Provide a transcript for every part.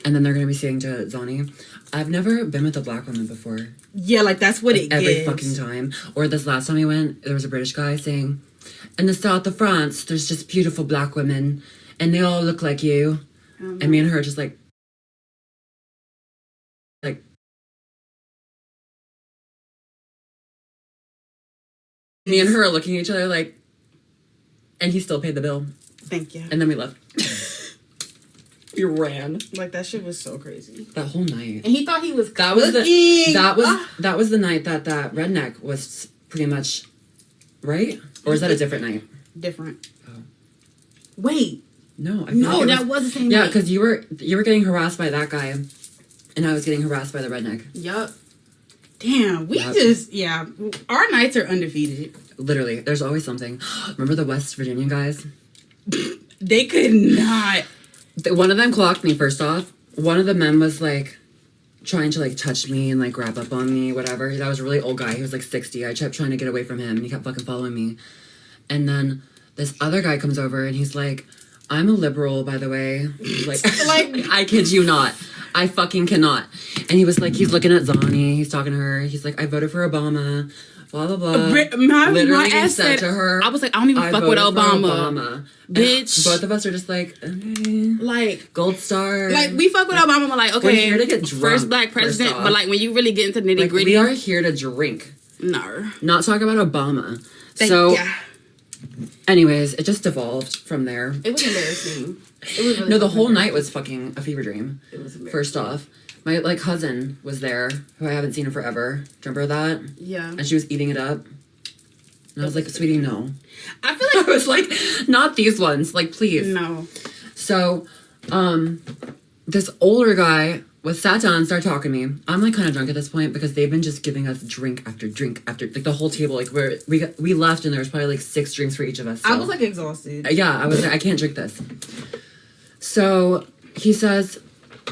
And then they're going to be saying to Zani, I've never been with a black woman before. Yeah, like, that's what it every gives. fucking time. Or this last time we went, there was a British guy saying, in the south of France, there's just beautiful black women, and they all look like you. And me and her just like, me and her are looking at each other like, and he still paid the bill. Thank you. And then we left. We ran. Like, that shit was so crazy. That whole night. And he thought he was that cooking. That was the night that redneck was pretty much, right? Or is that a different night? Different. Oh. Wait. No, that was the same night. Yeah, because you were getting harassed by that guy, and I was getting harassed by the redneck. Yup. Damn, our nights are undefeated. Literally, there's always something. Remember the West Virginian guys? They could not. One of them clocked me, first off. One of the men was, like, trying to, like, touch me and, like, grab up on me, whatever. That was a really old guy. He was, like, 60. I kept trying to get away from him, and he kept fucking following me. And then this other guy comes over, and he's like, I'm a liberal, by the way. Like, I kid you not. I fucking cannot. And he was like, he's looking at Zani. He's talking to her. He's like, I voted for Obama. Blah, blah, blah. My ass said to her, I was like, I don't even fuck with Obama. Bitch. And both of us are just like, okay. Like, gold star. Like, we fuck with Obama. We're like, okay. We're here to get drunk. First black president. But, like, when you really get into nitty gritty. We are here to drink. No. Not talk about Obama. Anyways, it just devolved from there. It was embarrassing. It was really the whole night was fucking a fever dream. It was embarrassing. First off. My, like, cousin was there, who I haven't seen in forever. Do you remember that? Yeah. And she was eating it up. And I was like, sweetie, no. I feel like I was like, not these ones. Like, please. No. So, this older guy sat down and started talking to me. I'm, like, kind of drunk at this point because they've been just giving us drink after drink after, like, the whole table. Like, we left and there was probably, like, 6 drinks for each of us. I was, like, exhausted. Yeah, I was like, I can't drink this. So, he says,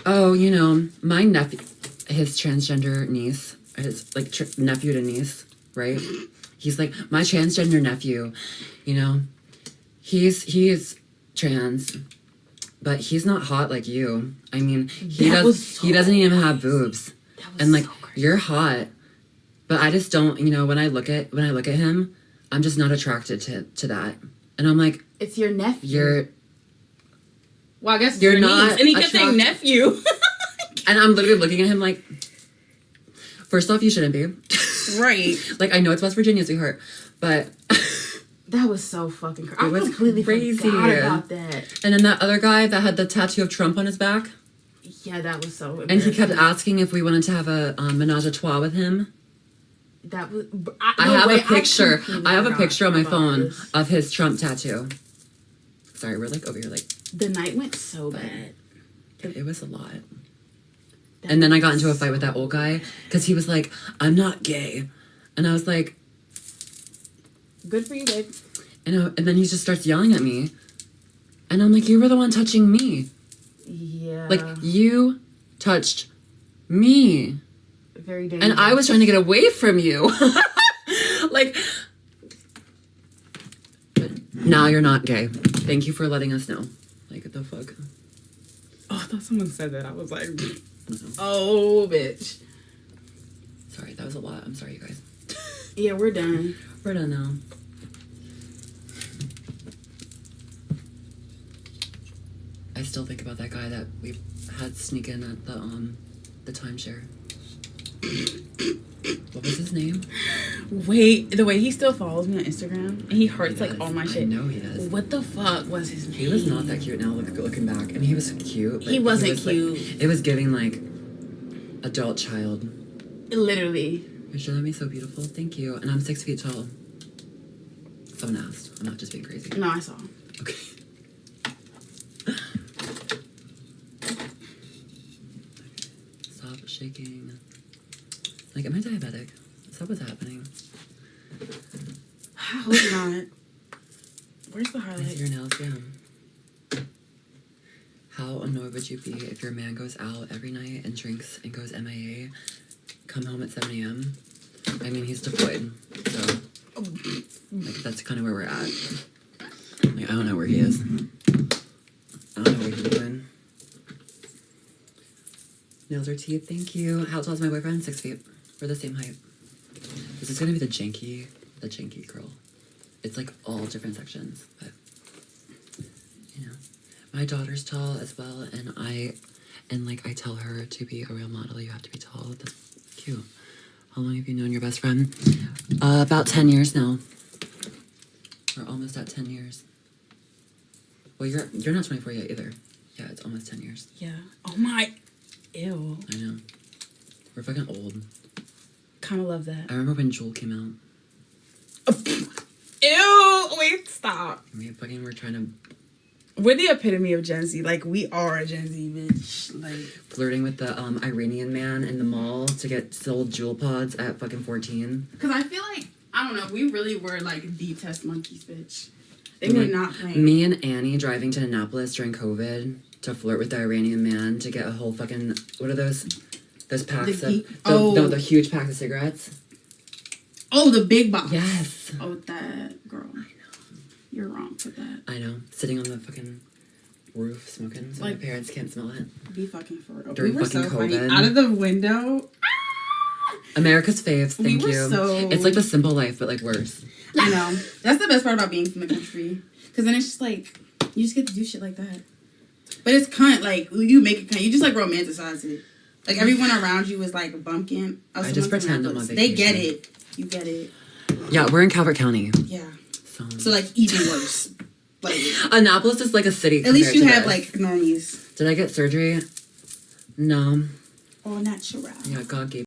oh, you know, my nephew, his transgender niece, his, like, nephew to niece, right? He's like, my transgender nephew, you know, he is trans, but he's not hot like you. I mean, he doesn't even have boobs. And, like, you're hot, but I just don't, you know, when I look at him, I'm just not attracted to that. And I'm like, it's your nephew. Well, I guess you're not. Niece. And he kept saying nephew. And I'm literally looking at him like, first off, you shouldn't be. Right. Like, I know it's West Virginia, sweetheart, but that was so fucking crazy. I completely crazy about that. And then that other guy that had the tattoo of Trump on his back. Yeah, that was so embarrassing. And he kept asking if we wanted to have a menage a trois with him. That was. I have a picture. I have a picture on my phone of his Trump tattoo. Sorry, we're like over here like. The night went so bad. It was a lot. And then I got into a fight with that old guy because he was like, I'm not gay. And I was like, good for you, babe. And then he just starts yelling at me. And I'm like, you were the one touching me. Yeah. Like, you touched me. Very dangerous. And I was trying to get away from you. Like, now you're not gay. Thank you for letting us know. Like, what the fuck? Oh, I thought someone said that. I was like, oh, bitch. Sorry, that was a lot. I'm sorry, you guys. Yeah, we're done. We're done now. I still think about that guy that we had sneak in at the timeshare. What was his name? Wait, the way he still follows me on Instagram and he hearts like all my shit. I know he does. What the fuck was his name? He was not that cute now looking back. I mean, he was cute. He wasn't cute. Like, it was giving like adult child. Literally. You're showing me so beautiful. Thank you. And I'm 6 feet tall. Someone asked. I'm not just being crazy. No, I saw. Okay. Stop shaking. Like, am I diabetic? Is that what's happening? I hope not. Where's the highlight? I see your nails, yeah. How annoyed would you be if your man goes out every night and drinks and goes MIA, come home at 7 a.m.? I mean, he's deployed, so, like, that's kind of where we're at. Like, I don't know where he is. I don't know what he's doing. nails or teeth. Thank you. How tall is my boyfriend? 6 feet. We're the same height. This is gonna be the janky girl. It's like all different sections, but you know, my daughter's tall as well, and I tell her to be a real model, you have to be tall. That's cute. How long have you known your best friend? About 10 years now. We're almost at 10 years. Well, you're not 24 yet either. Yeah, it's almost 10 years. Yeah. Oh my. Ew. I know. We're fucking old. Kind of love that. I remember when Jewel came out. Ew. Wait, stop. We're trying to... We're the epitome of Gen Z. Like, we are a Gen Z, bitch. Like... Flirting with the Iranian man in the mall to get sold Jewel pods at fucking 14. Because I feel like, I don't know, we really were, like, the test monkeys, bitch. They were not playing. Me and Annie driving to Annapolis during COVID to flirt with the Iranian man to get a whole fucking... What are those? Those packs the huge packs of cigarettes. Oh, the big box. Yes. Oh, that girl. I know. You're wrong for that. I know. Sitting on the fucking roof smoking so like, my parents can't smell it. Be fucking for real. During we were fucking so COVID. funny. Out of the window. America's faves. Thank you. So... It's like the simple life, but like worse. I know. That's the best part about being from the country. Because then it's just like, you just get to do shit like that. But it's cunt. Like, you make it cunt. You just like romanticize it. Like, everyone around you is like a bumpkin. I just pretend I'm on vacation. They get it. You get it. Yeah, we're in Calvert County. Yeah. So like, even worse. Like, Annapolis is like a city. At least you have like normies. Did I get surgery? No. All natural. Yeah, God gave